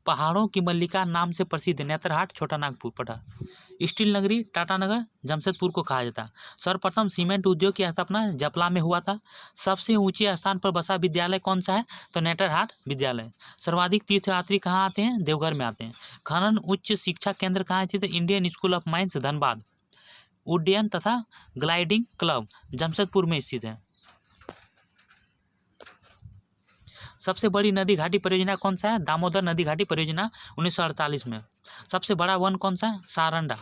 पहाड़ों की मल्लिका नाम से प्रसिद्ध नेतरहाट, छोटा नागपुर, पठार। स्टील नगरी टाटानगर जमशेदपुर को कहा जाता है। सर्वप्रथम सीमेंट उद्योग की स्थापना जपला में हुआ था। सबसे ऊंचे स्थान पर बसा विद्यालय कौन सा है? तो नेतरहाट विद्यालय। सर्वाधिक तीर्थयात्री कहाँ आते हैं? देवघर में आते हैं। खनन उच्च शिक्षा केंद्र कहाँ स्थित है? Indian school of mines, Dhanbad. उड्डयन तथा ग्लाइडिंग क्लब जमशेदपुर में स्थित है। सबसे बड़ी नदी घाटी परियोजना कौन सा है? दामोदर नदी घाटी परियोजना 1948 में। सबसे बड़ा वन कौन सा है? सारंडा।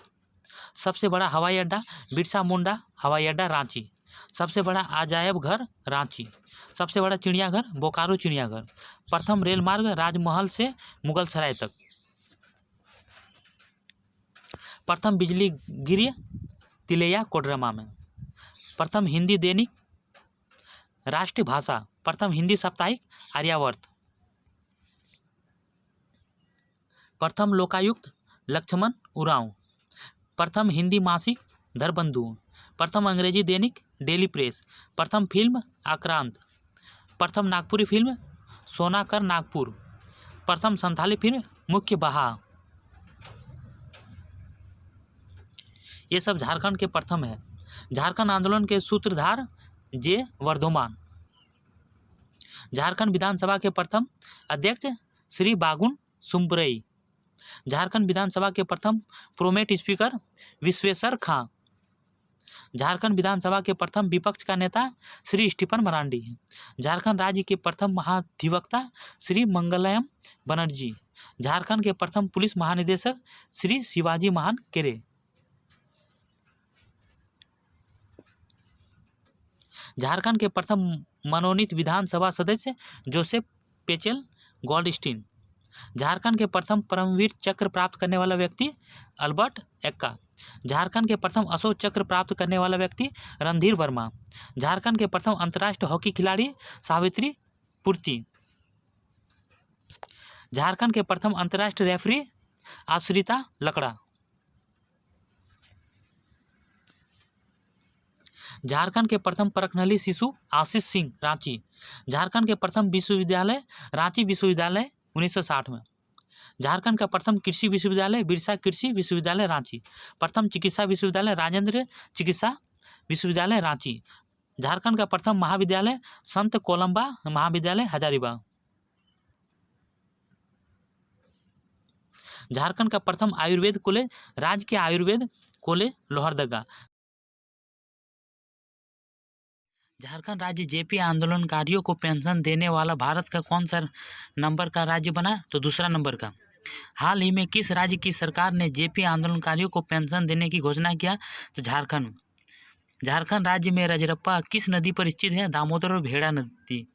सबसे बड़ा हवाई अड्डा बिरसा मुंडा हवाई अड्डा, रांची। सबसे बड़ा अजायब घर रांची। सबसे बड़ा चिड़ियाघर बोकारो चिड़ियाघर। प्रथम रेल मार्ग राजमहल से मुगल सराय तक। प्रथम बिजली गिरी तिलैया कोडरमा में। प्रथम हिंदी दैनिक राष्ट्रीय भाषा, प्रथम हिंदी साप्ताहिक आर्यावर्त। प्रथम लोकायुक्त लक्ष्मण उरांव। प्रथम हिंदी मासिक धरबंधु। प्रथम अंग्रेजी दैनिक डेली प्रेस। प्रथम फिल्म आक्रांत। प्रथम नागपुरी फिल्म सोनाकर नागपुर। प्रथम संथाली फिल्म मुख्य बहा। ये सब झारखंड के प्रथम है। झारखंड आंदोलन के सूत्रधार जे वर्धमान। झारखंड विधानसभा के प्रथम अध्यक्ष श्री बागुन सुम्बरई। झारखंड विधानसभा के प्रथम प्रोमेट स्पीकर विश्वेश्वर खां। झारखंड विधानसभा के प्रथम विपक्ष का नेता श्री स्टीफन मरांडी। झारखंड राज्य के प्रथम महाधिवक्ता श्री मंगलम बनर्जी। झारखंड के प्रथम पुलिस महानिदेशक श्री शिवाजी महान केरे। झारखंड के प्रथम मनोनीत विधानसभा सदस्य जोसेफ पेचेल गोल्डस्टीन। झारखंड के प्रथम परमवीर चक्र प्राप्त करने वाला व्यक्ति अल्बर्ट एक्का। झारखंड के प्रथम अशोक चक्र प्राप्त करने वाला व्यक्ति रणधीर वर्मा। झारखंड के प्रथम अंतर्राष्ट्रीय हॉकी खिलाड़ी सावित्री पूर्ति। झारखंड के प्रथम अंतर्राष्ट्रीय रेफरी आश्रिता लकड़ा। झारखंड के प्रथम परखनली शिशु आशीष सिंह, रांची। झारखंड के प्रथम विश्वविद्यालय रांची विश्वविद्यालय 1960 में। झारखंड का प्रथम कृषि विश्वविद्यालय बिरसा कृषि विश्वविद्यालय, रांची। प्रथम चिकित्सा विश्वविद्यालय राजेंद्र चिकित्सा विश्वविद्यालय, रांची। झारखंड का प्रथम महाविद्यालय संत कोलंबा महाविद्यालय, हजारीबाग। झारखंड का प्रथम आयुर्वेद कॉलेज राज्य के आयुर्वेद कॉलेज, लोहरदगा। झारखंड राज्य जेपी आंदोलनकारियों को पेंशन देने वाला भारत का कौन सा नंबर का राज्य बना? तो दूसरा नंबर का। हाल ही में किस राज्य की सरकार ने जेपी आंदोलनकारियों को पेंशन देने की घोषणा किया? तो झारखंड। झारखंड राज्य में रजरप्पा किस नदी पर स्थित है? दामोदर और भेड़ा नदी।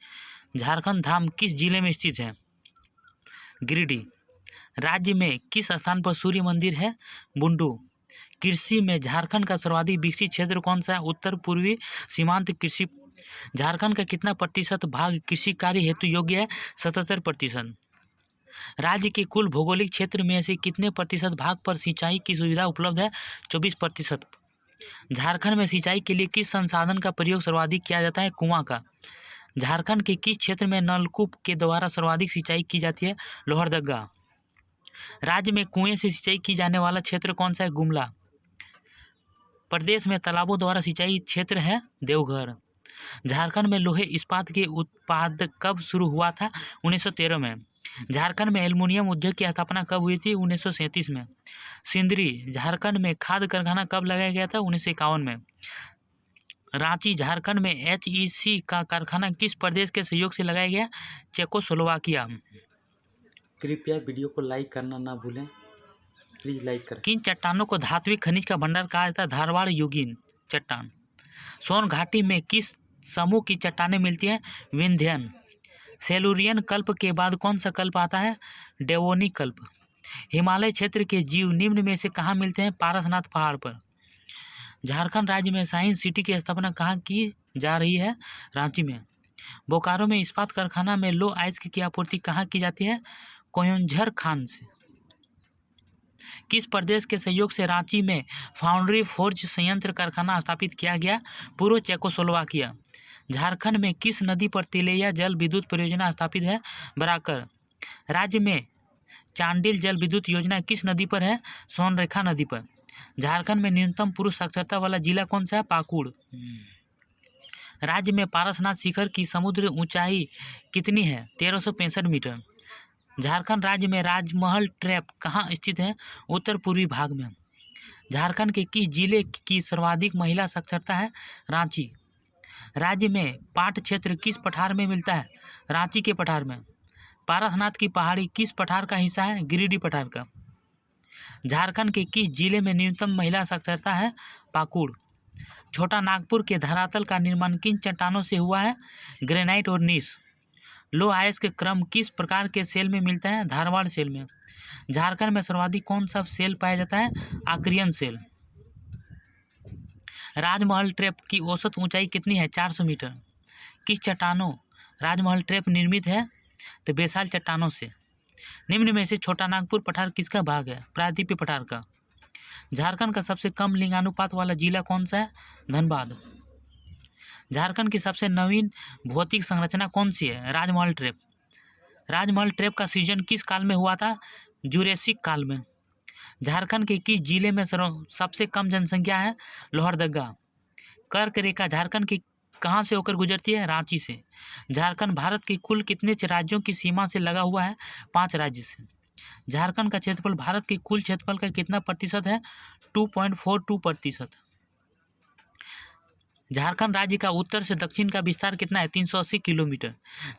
झारखंड धाम किस जिले में स्थित है? गिरिडीह। राज्य में किस स्थान पर सूर्य मंदिर है? बुंडू। कृषि में झारखंड का सर्वाधिक विकसित क्षेत्र कौन सा है? उत्तर पूर्वी सीमांत कृषि झारखंड का कितना प्रतिशत भाग कृषि कार्य हेतु योग्य है? 77%। राज्य के कुल भौगोलिक क्षेत्र में से कितने प्रतिशत भाग पर सिंचाई की सुविधा उपलब्ध है? 24%। झारखंड में सिंचाई के लिए किस संसाधन का प्रयोग सर्वाधिक किया जाता है? कुआं का। झारखंड के किस क्षेत्र में नलकूप के द्वारा सर्वाधिक सिंचाई की जाती है? लोहरदगा। राज्य में कुएं से सिंचाई की जाने वाला क्षेत्र कौन सा है? गुमला। प्रदेश में तालाबों द्वारा सिंचाई क्षेत्र है? देवघर। झारखंड में लोहे इस्पात के उत्पाद कब शुरू हुआ था? 1913 में। झारखंड में एल्युमिनियम उद्योग की स्थापना कब हुई थी? 1937 में। सिंदरी झारखंड में खाद कारखाना कब लगाया गया था? 1951 में। रांची झारखंड में HEC का कारखाना किस प्रदेश के सहयोग से लगाया गया? चेकोस्लोवाकिया। कृपया वीडियो को लाइक करना ना भूलें, प्लीज लाइक करें। किन चट्टानों को धात्विक खनिज का भंडार कहा जाता है? धारवाड़ योगिन चट्टान। सोन घाटी में किस समूह की चट्टानें मिलती हैं? विंध्यन। सेलुरियन कल्प के बाद कौन सा कल्प आता है? डेवोनी कल्प। हिमालय क्षेत्र के जीव निम्न में से कहाँ मिलते हैं? पारसनाथ पहाड़ पर। झारखंड राज्य में साइंस सिटी की स्थापना कहाँ की जा रही है? रांची में। बोकारो में इस्पात कारखाना में लो आइस की आपूर्ति कहाँ की जाती है? कोयंझर खान से। किस प्रदेश के सहयोग से रांची में फाउंड्री फोर्ज संयंत्र कारखाना स्थापित किया गया? पूर्व चेकोस्लोवाकिया। झारखंड में किस नदी पर तिलैया जल विद्युत परियोजना स्थापित है? बराकर। राज्य में चांडिल जल विद्युत योजना किस नदी पर है? सोनरेखा नदी पर। झारखंड में न्यूनतम पुरुष साक्षरता वाला जिला कौन सा है? पाकुड़। राज्य में पारसनाथ शिखर की समुद्र ऊंचाई कितनी है? 1365 मीटर। झारखंड राज्य में राजमहल ट्रैप कहाँ स्थित है? उत्तर पूर्वी भाग में। झारखंड के किस जिले की सर्वाधिक महिला साक्षरता है? रांची। राज्य में पाट क्षेत्र किस पठार में मिलता है? रांची के पठार में। पारसनाथ की पहाड़ी किस पठार का हिस्सा है? गिरिडीह पठार का। झारखंड के किस जिले में न्यूनतम महिला साक्षरता है? पाकुड़। छोटा नागपुर के धरातल का निर्माण किन चट्टानों से हुआ है? ग्रेनाइट और नीस। लो आयस के क्रम किस प्रकार के सेल में मिलता है? धारवाड़ सेल में। झारखंड में सर्वाधिक कौन सा सेल पाया जाता है? आक्रियन सेल। राजमहल ट्रैप की औसत ऊंचाई कितनी है? 400 मीटर। किस चट्टानों राजमहल ट्रैप निर्मित है? तो बेसाल चट्टानों से। निम्न में से छोटा नागपुर पठार किसका भाग है? प्रायद्वीपीय पठार का। झारखंड का सबसे कम लिंगानुपात वाला जिला कौन सा है? धनबाद। झारखंड की सबसे नवीन भौतिक संरचना कौन सी है? राजमहल ट्रैप। राजमहल ट्रैप का सृजन किस काल में हुआ था? जुरेसिक काल में। झारखंड के किस जिले में सबसे कम जनसंख्या है? लोहरदगा। कर्क रेखा झारखंड की कहाँ से होकर गुजरती है? रांची से। झारखंड भारत के कुल कितने राज्यों की सीमा से लगा हुआ है? 5 राज्य से। झारखंड का क्षेत्रफल भारत के कुल क्षेत्रफल का कितना प्रतिशत है? 2.42%। झारखंड राज्य का उत्तर से दक्षिण का विस्तार कितना है? 380 किलोमीटर।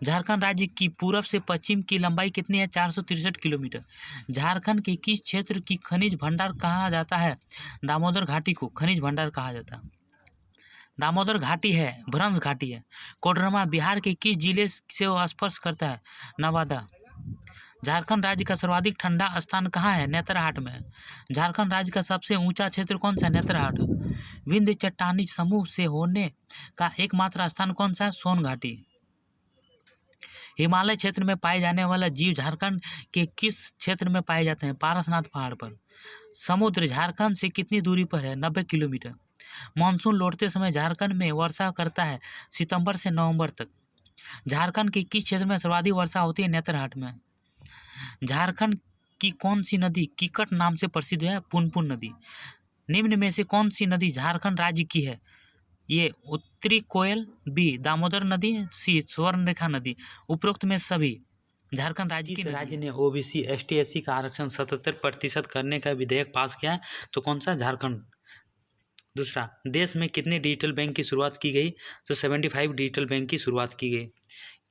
झारखंड राज्य की पूर्व से पश्चिम की लंबाई कितनी है? 463 किलोमीटर। झारखंड के किस क्षेत्र की खनिज भंडार कहा जाता है? दामोदर घाटी को खनिज भंडार कहा जाता है। दामोदर घाटी है, भ्रंश घाटी है। कोडरमा बिहार के किस जिले से स्पर्श करता है? नवादा। झारखंड राज्य का सर्वाधिक ठंडा स्थान कहाँ है? नेतरहाट में। झारखंड राज्य का सबसे ऊंचा क्षेत्र कौन सा है? नेतरहाट। विंध्य चट्टानी समूह से होने का एकमात्र स्थान कौन सा है? सोन घाटी। हिमालय क्षेत्र में पाए जाने वाला जीव झारखंड के किस क्षेत्र में पाए जाते हैं? पारसनाथ पहाड़ पर। समुद्र झारखंड से कितनी दूरी पर है? 90 किलोमीटर। मानसून लौटते समय झारखंड में वर्षा करता है सितंबर से नवंबर तक। झारखंड के किस क्षेत्र में सर्वाधिक वर्षा होती है? नेतरहाट में। झारखंड की कौन सी नदी कीकट नाम से प्रसिद्ध है? पुनपुन नदी। निम्न में से कौन सी नदी झारखंड राज्य की है? ये उत्तरी कोयल, बी दामोदर नदी, सी स्वर्णरेखा नदी। उपरोक्त में सभी झारखंड राज्य की राज्य ने OBC ST SC का आरक्षण 77% करने का विधेयक पास किया है, तो कौन सा? झारखंड। दूसरा, देश में कितने डिजिटल बैंक की शुरुआत की गई? तो 75 डिजिटल बैंक की शुरुआत की गई।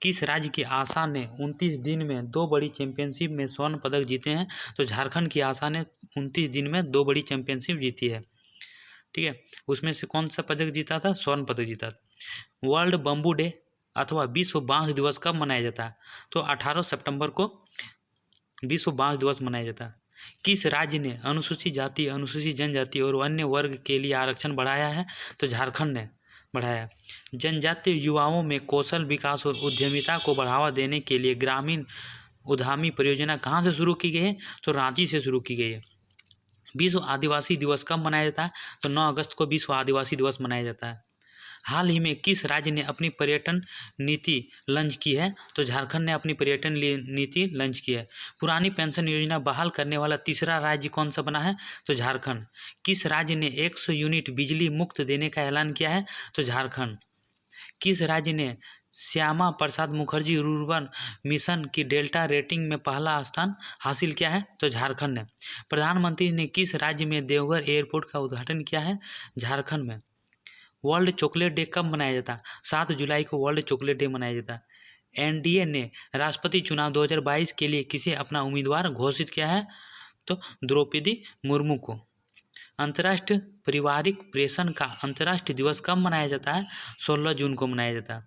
किस राज्य की आशा ने 29 दिन में 2 बड़ी चैंपियनशिप में स्वर्ण पदक जीते हैं? तो झारखंड की आशा ने 29 दिन में 2 बड़ी चैंपियनशिप जीती है। ठीक है, उसमें से कौन सा पदक जीता था? स्वर्ण पदक जीता था। वर्ल्ड बम्बू डे अथवा विश्व बांस दिवस कब मनाया जाता है? तो 18 सितंबर को विश्व बांस दिवस मनाया जाता है। किस राज्य ने अनुसूचित जाति, अनुसूचित जनजाति और अन्य वर्ग के लिए आरक्षण बढ़ाया है? तो झारखंड ने। बढ़ाया। जनजातीय युवाओं में कौशल विकास और उद्यमिता को बढ़ावा देने के लिए ग्रामीण उद्यमी परियोजना कहाँ से शुरू की गई है? तो रांची से शुरू की गई है। विश्व आदिवासी दिवस कब मनाया जाता है? तो 9 अगस्त को विश्व आदिवासी दिवस मनाया जाता है। हाल ही में किस राज्य ने अपनी पर्यटन नीति लॉन्च की है? तो झारखंड ने अपनी पर्यटन नीति लॉन्च की है। पुरानी पेंशन योजना बहाल करने वाला तीसरा राज्य कौन सा बना है? तो झारखंड। किस राज्य ने 100 यूनिट बिजली मुफ्त देने का ऐलान किया है? तो झारखंड। किस राज्य ने श्यामा प्रसाद मुखर्जी रूरबन मिशन की डेल्टा रेटिंग में पहला स्थान हासिल किया है? तो झारखंड ने। प्रधानमंत्री ने किस राज्य में देवघर एयरपोर्ट का उद्घाटन किया है? झारखंड में। वर्ल्ड चॉकलेट डे कब मनाया जाता है? 7 जुलाई को वर्ल्ड चॉकलेट डे मनाया जाता है। एनडीए ने राष्ट्रपति चुनाव 2022 के लिए किसे अपना उम्मीदवार घोषित किया है? तो द्रौपदी मुर्मू को। अंतर्राष्ट्रीय पारिवारिक प्रेषण का अंतर्राष्ट्रीय दिवस कब मनाया जाता है? 16 जून को मनाया जाता है।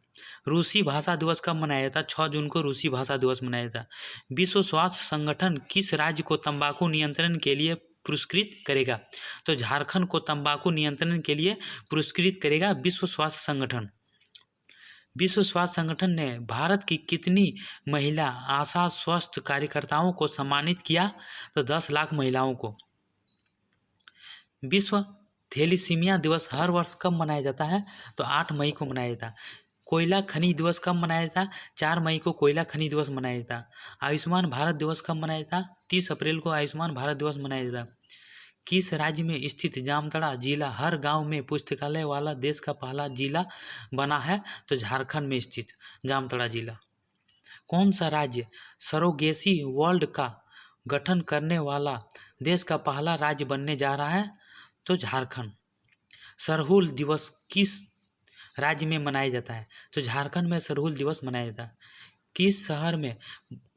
रूसी भाषा दिवस कब मनाया जाता है? 6 जून को रूसी भाषा दिवस मनाया जाता है। विश्व स्वास्थ्य संगठन किस राज्य को तंबाकू नियंत्रण के लिए पुरस्कृत करेगा? तो झारखंड को तंबाकू नियंत्रण के लिए पुरस्कृत करेगा विश्व स्वास्थ्य संगठन। विश्व स्वास्थ्य संगठन ने भारत की कितनी महिला आशा स्वास्थ्य कार्यकर्ताओं को सम्मानित किया? तो 10 लाख महिलाओं को। विश्व थैलीसीमिया दिवस हर वर्ष कब मनाया जाता है? तो 8 मई को मनाया जाता है। कोयला खनिज दिवस कब मनाया जाता है? 4 मई को कोयला खनिज दिवस मनाया जाता है। आयुष्मान भारत दिवस कब मनाया जाता है? 30 अप्रैल को आयुष्मान भारत दिवस मनाया जाता है। किस राज्य में स्थित जामताड़ा जिला हर गांव में पुस्तकालय वाला देश का पहला जिला बना है? तो झारखंड में स्थित जामताड़ा जिला। कौन सा राज्य सरोगेसी वर्ल्ड का गठन करने वाला देश का पहला राज्य बनने जा रहा है? तो झारखंड। सरहुल दिवस किस राज्य में मनाया जाता है? तो झारखंड में सरहुल दिवस मनाया जाता है। किस शहर में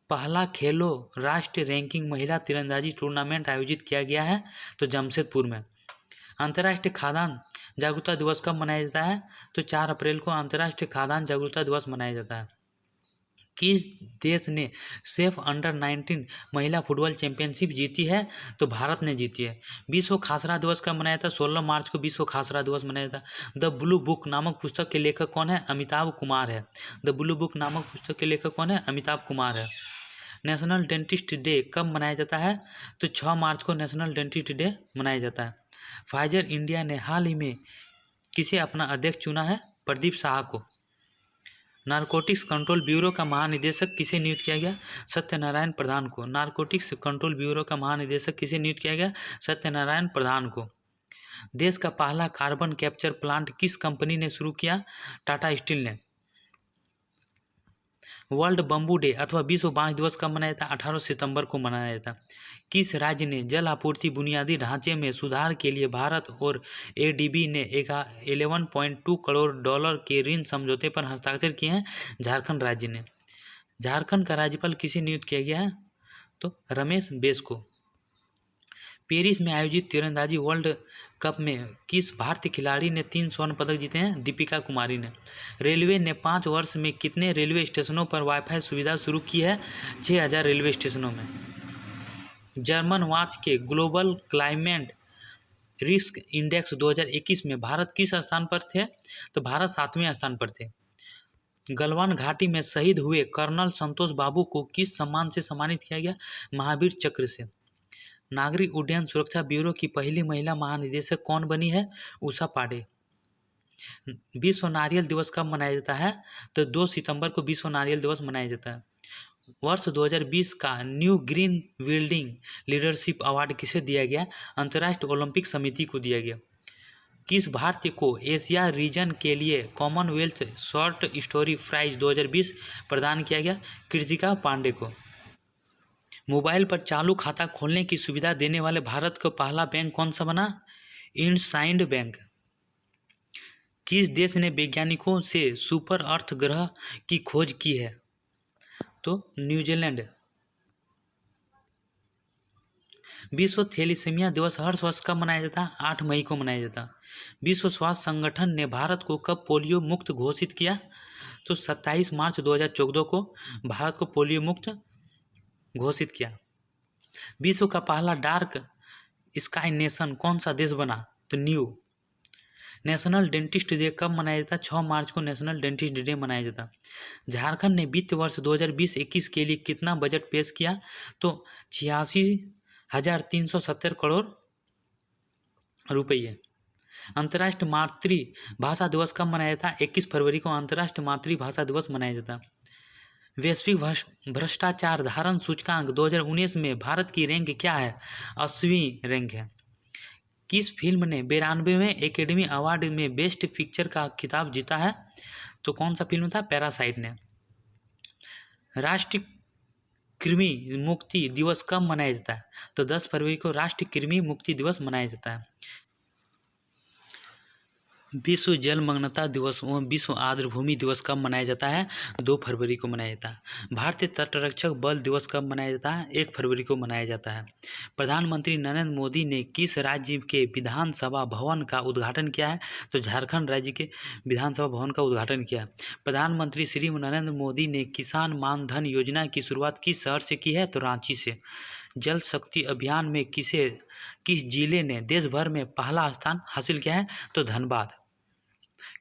पहला खेलो राष्ट्रीय रैंकिंग महिला तीरंदाजी टूर्नामेंट आयोजित किया गया है? तो जमशेदपुर में। अंतर्राष्ट्रीय खाद्यान्न जागरूकता दिवस कब मनाया जाता है? तो 4 अप्रैल को अंतर्राष्ट्रीय खाद्यान्न जागरूकता दिवस मनाया जाता है। किस देश ने सेफ अंडर 19 महिला फुटबॉल चैंपियनशिप जीती है? तो भारत ने जीती है। विश्व खासरा दिवस कब मनाया था? 16 मार्च को विश्व खासरा दिवस मनाया था। द ब्लू बुक नामक पुस्तक के लेखक कौन है? अमिताभ कुमार है। द ब्लू बुक नामक पुस्तक के लेखक कौन है? अमिताभ कुमार है। नेशनल डेंटिस्ट डे कब मनाया जाता है? तो 6 मार्च को नेशनल डेंटिस्ट डे मनाया जाता है। फाइजर इंडिया ने हाल ही में किसे अपना अध्यक्ष चुना है? प्रदीप शाह को। नारकोटिक्स कंट्रोल ब्यूरो का महानिदेशक किसे नियुक्त किया गया? सत्यनारायण प्रधान को। नारकोटिक्स कंट्रोल ब्यूरो का महानिदेशक किसे नियुक्त किया गया? सत्यनारायण प्रधान को। देश का पहला कार्बन कैप्चर प्लांट किस कंपनी ने शुरू किया? टाटा स्टील ने। वर्ल्ड बम्बू डे अथवा विश्व बांस दिवस कब मनाया जाता है? 18 सितंबर को मनाया जाता है। किस राज्य ने जल आपूर्ति बुनियादी ढांचे में सुधार के लिए भारत और एडीबी ने 11.2 करोड़ डॉलर के ऋण समझौते पर हस्ताक्षर किए हैं? झारखंड राज्य ने। झारखंड का राज्यपाल किसे नियुक्त किया गया है? तो रमेश बैस को। पेरिस में आयोजित तीरंदाजी वर्ल्ड कप में किस भारतीय खिलाड़ी ने 3 स्वर्ण पदक जीते हैं? दीपिका कुमारी ने। रेलवे ने 5 वर्ष में कितने रेलवे स्टेशनों पर वाईफाई सुविधा शुरू की है? 6000 रेलवे स्टेशनों में। जर्मन वॉच के ग्लोबल क्लाइमेट रिस्क इंडेक्स 2021 में भारत किस स्थान पर थे? तो भारत 7वें स्थान पर थे। गलवान घाटी में शहीद हुए कर्नल संतोष बाबू को किस सम्मान से सम्मानित किया गया? महावीर चक्र से। नागरिक उड्डयन सुरक्षा ब्यूरो की पहली महिला महानिदेशक कौन बनी है? उषा पांडे। विश्व नारियल दिवस कब मनाया जाता है? तो 2 सितंबर को विश्व नारियल दिवस मनाया जाता है। वर्ष 2020 का new green building leadership award किसे दिया गया? अंतर्राष्ट्रीय ओलंपिक समिति को दिया गया। किस भारतीय को एशिया रीजन के लिए कॉमनवेल्थ शॉर्ट स्टोरी प्राइज 2020 प्रदान किया गया? कृतिका पांडे को। मोबाइल पर चालू खाता खोलने की सुविधा देने वाले भारत का पहला बैंक कौन सा बना? इंडसइंड बैंक। किस देश ने वैज्ञानिकों से सुपर अर्थ ग्रह की खोज की है? तो न्यूजीलैंड। विश्व थैलीसीमिया दिवस हर वर्ष कब मनाया जाता है? 8 मई को मनाया जाता है। विश्व स्वास्थ्य संगठन ने भारत को कब पोलियो मुक्त घोषित किया? तो 27 मार्च 2014 को भारत को पोलियो मुक्त घोषित किया। विश्व का पहला डार्क स्काई नेशन कौन सा देश बना? तो न्यू नेशनल डेंटिस्ट डे कब मनाया जाता है? 6 मार्च को नेशनल डेंटिस्ट डे मनाया जाता है। झारखंड ने वित्त वर्ष 2020-21 के लिए कितना बजट पेश किया? तो 86,370 करोड़ रुपये। अंतर्राष्ट्रीय मातृभाषा दिवस कब मनाया जाता है? 21 फरवरी को अंतर्राष्ट्रीय मातृभाषा दिवस मनाया जाता है। वैश्विक भ्रष्टाचार धारण सूचकांक 2019 में भारत की रैंक क्या है? 80वीं रैंक है। किस फिल्म ने 92वें एकेडमी अवार्ड में बेस्ट पिक्चर का खिताब जीता है? तो कौन सा फिल्म था? पैरासाइट ने। राष्ट्रीय कृमि मुक्ति दिवस कब मनाया जाता है? तो 10 फरवरी को राष्ट्रीय कृमि मुक्ति दिवस मनाया जाता है। विश्व जलमग्नता दिवस एवं विश्व आर्द्रभूमि दिवस कब मनाया जाता है? 2 फरवरी को मनाया जाता है। भारतीय तटरक्षक बल दिवस कब मनाया जाता है? 1 फरवरी को मनाया जाता है। प्रधानमंत्री नरेंद्र मोदी ने किस राज्य के विधानसभा भवन का उद्घाटन किया है? तो झारखंड राज्य के विधानसभा भवन का उद्घाटन किया। प्रधानमंत्री श्री नरेंद्र मोदी ने किसान मान धन योजना की शुरुआत किस शहर से की है? तो रांची से। जल शक्ति अभियान में किस जिले ने देश भर में पहला स्थान हासिल किया है? तो धनबाद।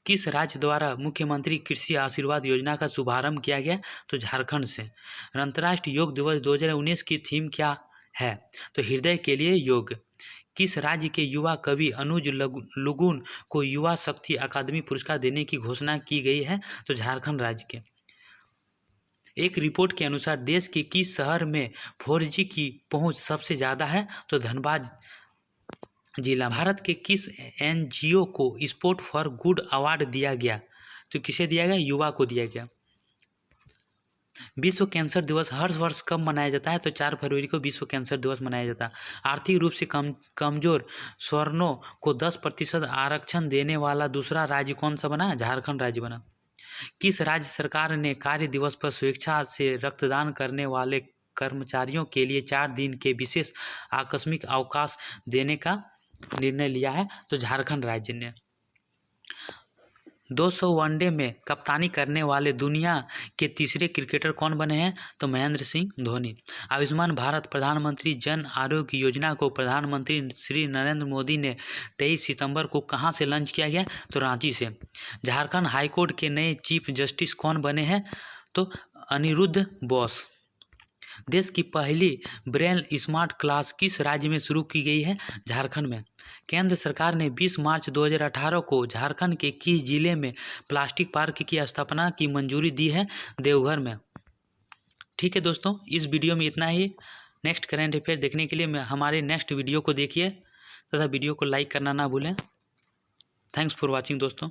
किस राज्य द्वारा मुख्यमंत्री कृषि आशीर्वाद योजना का शुभारंभ किया गया? तो झारखंड से। अंतर्राष्ट्रीय योग दिवस 2019 की थीम क्या है? तो हृदय के लिए योग। किस राज्य के युवा कवि अनुज लुगुन को युवा शक्ति अकादमी पुरस्कार देने की घोषणा की गई है? तो झारखंड राज्य के। एक रिपोर्ट के अनुसार देश के किस शहर में 4G की पहुंच सबसे ज़्यादा है? तो धनबाद जिला। भारत के किस NGO को स्पोर्ट फॉर गुड अवार्ड दिया गया? तो किसे दिया गया? युवा को दिया गया। विश्व कैंसर दिवस हर वर्ष कब मनाया जाता है? तो 4 फरवरी को विश्व कैंसर दिवस मनाया जाता है। आर्थिक रूप से कमजोर स्वर्णों को 10% आरक्षण देने वाला दूसरा राज्य कौन सा बना? झारखंड राज्य बना। किस राज्य सरकार ने कार्य दिवस पर स्वेच्छा से रक्तदान करने वाले कर्मचारियों के लिए 4 दिन के विशेष आकस्मिक अवकाश देने का निर्णय लिया है? तो झारखंड राज्य ने। 200 वनडे में कप्तानी करने वाले दुनिया के तीसरे क्रिकेटर कौन बने हैं? तो महेंद्र सिंह धोनी। आयुष्मान भारत प्रधानमंत्री जन आरोग्य योजना को प्रधानमंत्री श्री नरेंद्र मोदी ने 23 सितंबर को कहां से लॉन्च किया गया? तो रांची से। झारखंड हाईकोर्ट के नए चीफ जस्टिस कौन बने हैं? तो अनिरुद्ध बोस। देश की पहली ब्रेल स्मार्ट क्लास किस राज्य में शुरू की गई है? झारखंड में। केंद्र सरकार ने 20 मार्च 2018 को झारखंड के किस जिले में प्लास्टिक पार्क की स्थापना की मंजूरी दी है? देवघर में। ठीक है दोस्तों, इस वीडियो में इतना ही। नेक्स्ट करंट अफेयर देखने के लिए हमारे नेक्स्ट वीडियो को देखिए तथा वीडियो को लाइक करना ना भूलें। थैंक्स फॉर वॉचिंग दोस्तों।